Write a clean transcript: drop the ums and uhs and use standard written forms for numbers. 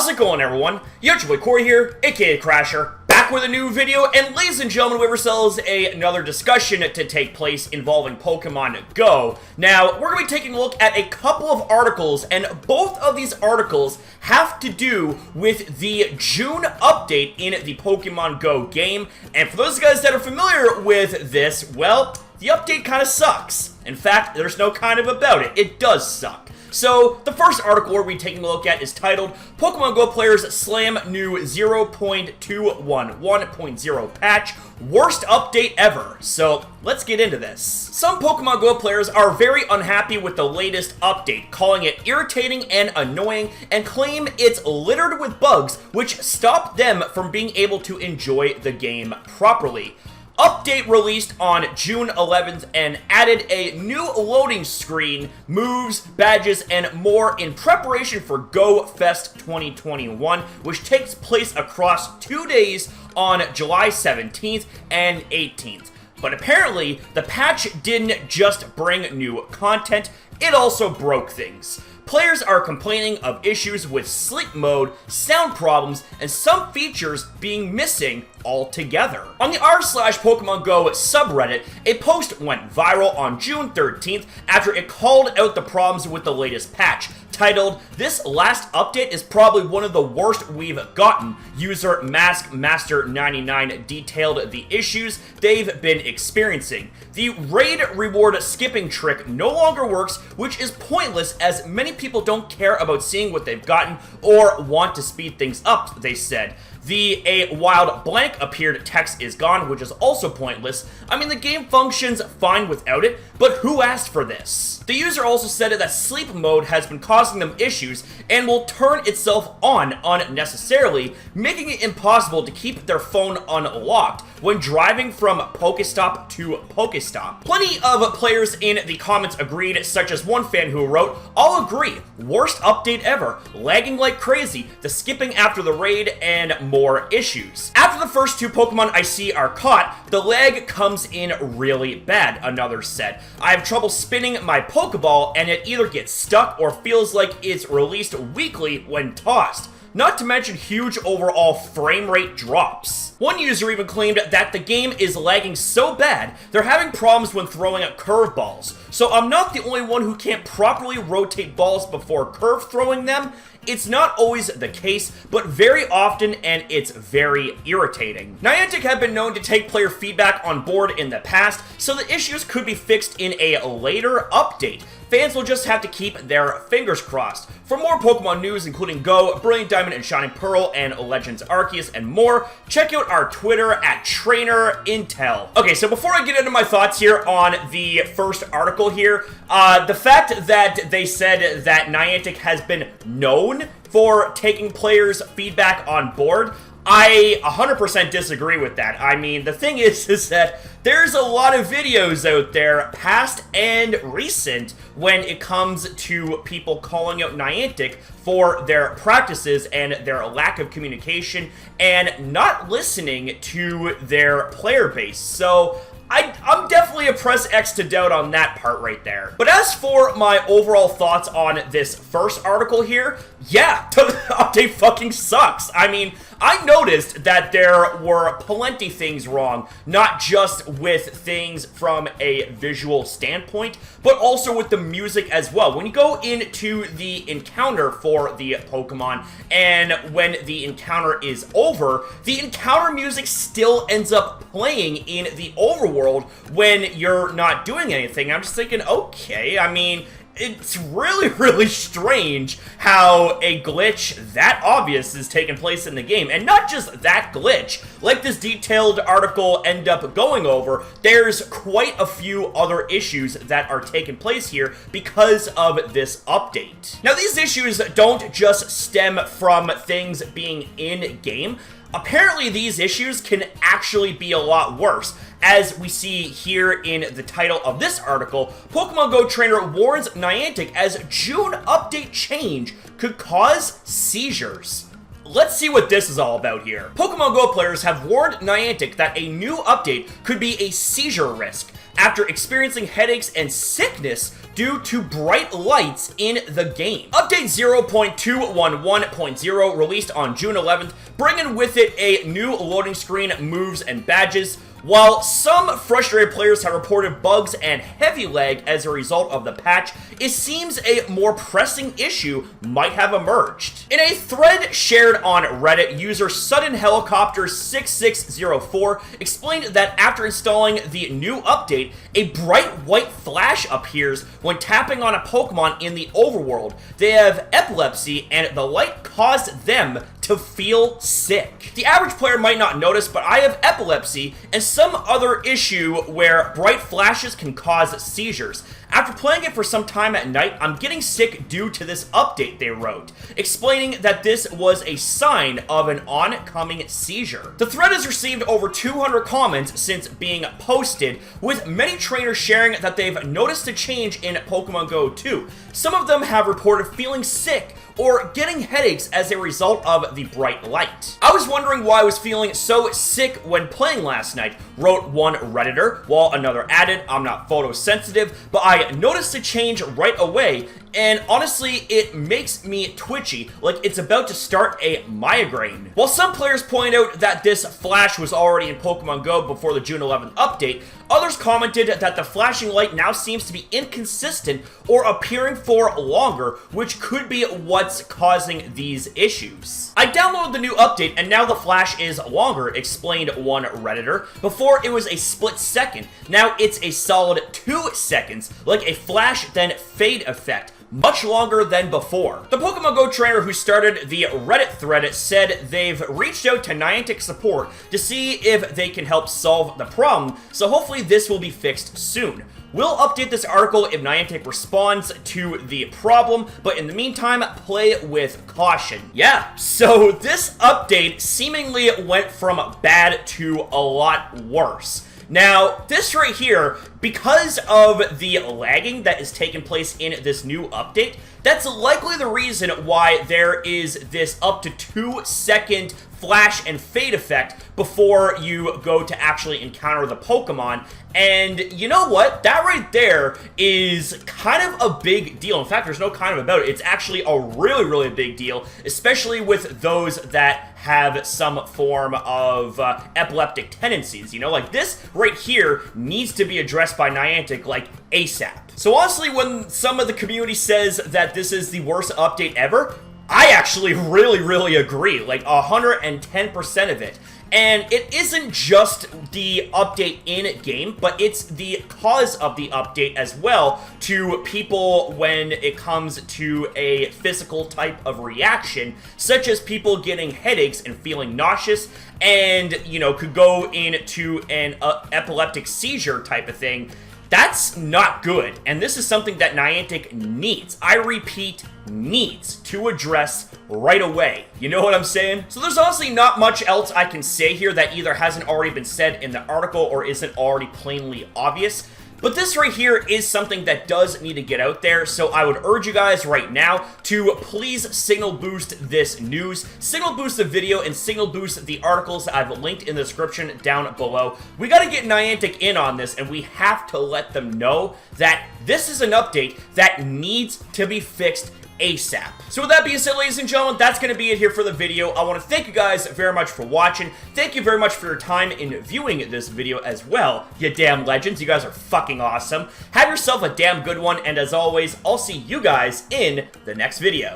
How's it going, everyone? Your boy Corey here, aka Crasher, back with a new video, and ladies and gentlemen, we have ourselves another discussion to take place involving Pokemon Go. Now, we're going to be taking a look at a couple of articles, and both of these articles have to do with the June update in the Pokemon Go game, and for those guys that are familiar with this, well, the update kind of sucks. In fact, there's no kind of about it. It does suck. So, the first article we're going to be taking a look at is titled, Pokemon Go Players Slam New 0.211.0 Patch, Worst Update Ever. So, let's get into this. Some Pokemon Go players are very unhappy with the latest update, calling it irritating and annoying, and claim it's littered with bugs which stop them from being able to enjoy the game properly. Update released on June 11th and added a new loading screen, moves, badges, and more in preparation for Go Fest 2021, which takes place across 2 days on July 17th and 18th. But apparently, the patch didn't just bring new content, it also broke things. Players are complaining of issues with sleep mode, sound problems, and some features being missing altogether. On the r/Pokemon Go subreddit, a post went viral on June 13th after it called out the problems with the latest patch, titled, "This last update is probably one of the worst we've gotten." User MaskMaster99 detailed the issues they've been experiencing. The raid reward skipping trick no longer works, which is pointless as many people don't care about seeing what they've gotten or want to speed things up, they said. The "a wild blank appeared" text is gone, which is also pointless. I mean, the game functions fine without it, but who asked for this? The user also said that sleep mode has been causing them issues and will turn itself on unnecessarily, making it impossible to keep their phone unlocked when driving from Pokestop to Pokestop. Plenty of players in the comments agreed, such as one fan who wrote, "I'll agree, worst update ever, lagging like crazy, the skipping after the raid, and more issues. After the first two Pokemon I see are caught, the lag comes in really bad," another said. "I have trouble spinning my Pokeball and it either gets stuck or feels like it's released weakly when tossed. Not to mention huge overall frame rate drops." One user even claimed that the game is lagging so bad, they're having problems when throwing at curveballs. "So I'm not the only one who can't properly rotate balls before curve throwing them. It's not always the case, but very often, and it's very irritating." Niantic have been known to take player feedback on board in the past, so the issues could be fixed in a later update. Fans will just have to keep their fingers crossed. For more Pokemon news, including Go, Brilliant Diamond and Shining Pearl, and Legends Arceus, and more, check out our Twitter at TrainerIntel. Okay, so before I get into my thoughts here on the first article here, the fact that they said that Niantic has been known for taking players' feedback on board, I 100% disagree with that. I mean, the thing is that there's a lot of videos out there, past and recent, when it comes to people calling out Niantic for their practices and their lack of communication and not listening to their player base. So I'm definitely a press X to doubt on that part right there. But as for my overall thoughts on this first article here, yeah, the update fucking sucks. I mean, I noticed that there were plenty things wrong, not just with things from a visual standpoint, but also with the music as well. When you go into the encounter for the Pokemon, and when the encounter is over, the encounter music still ends up playing in the overworld when you're not doing anything. I'm just thinking, okay, I mean, it's really, really strange how a glitch that obvious is taking place in the game. And not just that glitch, like this detailed article end up going over, there's quite a few other issues that are taking place here because of this update. Now, these issues don't just stem from things being in-game. Apparently, these issues can actually be a lot worse. As we see here in the title of this article, Pokemon Go trainer warns Niantic as June update change could cause seizures. Let's see what this is all about here. Pokemon Go players have warned Niantic that a new update could be a seizure risk. after experiencing headaches and sickness due to bright lights in the game. Update 0.211.0 released on June 11th, bringing with it a new loading screen, moves, and badges. While some frustrated players have reported bugs and heavy lag as a result of the patch, it seems a more pressing issue might have emerged. In a thread shared on Reddit, user Sudden Helicopter 6604 explained that after installing the new update, a bright white flash appears when tapping on a Pokemon in the overworld. They have epilepsy, and the light caused them to feel sick. The average player might not notice, but I have epilepsy and some other issue where bright flashes can cause seizures. After playing it for some time at night, I'm getting sick due to this update, they wrote, explaining that this was a sign of an oncoming seizure. The thread has received over 200 comments since being posted, with many trainers sharing that they've noticed a change in Pokemon Go 2. Some of them have reported feeling sick or getting headaches as a result of the bright light. I was wondering why I was feeling so sick when playing last night, wrote one Redditor, while another added, I'm not photosensitive, but I noticed a change right away, and honestly, it makes me twitchy, like it's about to start a migraine. While some players point out that this flash was already in Pokemon Go before the June 11th update, others commented that the flashing light now seems to be inconsistent or appearing for longer, which could be what's causing these issues. I downloaded the new update and now the flash is longer, explained one Redditor. Before it was a split second, now it's a solid 2 seconds, like a flash then fade effect. Much longer than before. The Pokemon Go trainer who started the Reddit thread said they've reached out to Niantic support to see if they can help solve the problem, so hopefully this will be fixed soon. We'll update this article if Niantic responds to the problem, but in the meantime, play with caution. Yeah, so this update seemingly went from bad to a lot worse. Now, this right here, because of the lagging that is taking place in this new update, that's likely the reason why there is this up to 2-second flash and fade effect before you go to actually encounter the Pokemon. And you know what? That right there is kind of a big deal. In fact, there's no kind of about it. It's actually a really, really big deal, especially with those that have some form of epileptic tendencies. You know, like this right here needs to be addressed by Niantic, like ASAP. So honestly, when some of the community says that this is the worst update ever, I actually really, really agree, like 110% of it. And it isn't just the update in-game, but it's the cause of the update as well to people when it comes to a physical type of reaction, such as people getting headaches and feeling nauseous, and, you know, could go into an epileptic seizure type of thing. That's not good, and this is something that Niantic needs. I repeat, needs to address right away. You know what I'm saying? So there's honestly not much else I can say here that either hasn't already been said in the article or isn't already plainly obvious. But this right here is something that does need to get out there, so I would urge you guys right now to please signal boost this news, signal boost the video, and signal boost the articles I've linked in the description down below. We gotta get Niantic in on this, and we have to let them know that this is an update that needs to be fixed ASAP. So with that being said, ladies and gentlemen, that's going to be it here for the video. I want to thank you guys very much for watching. Thank you very much for your time in viewing this video as well, you damn legends. You guys are fucking awesome. Have yourself a damn good one, and as always, I'll see you guys in the next video.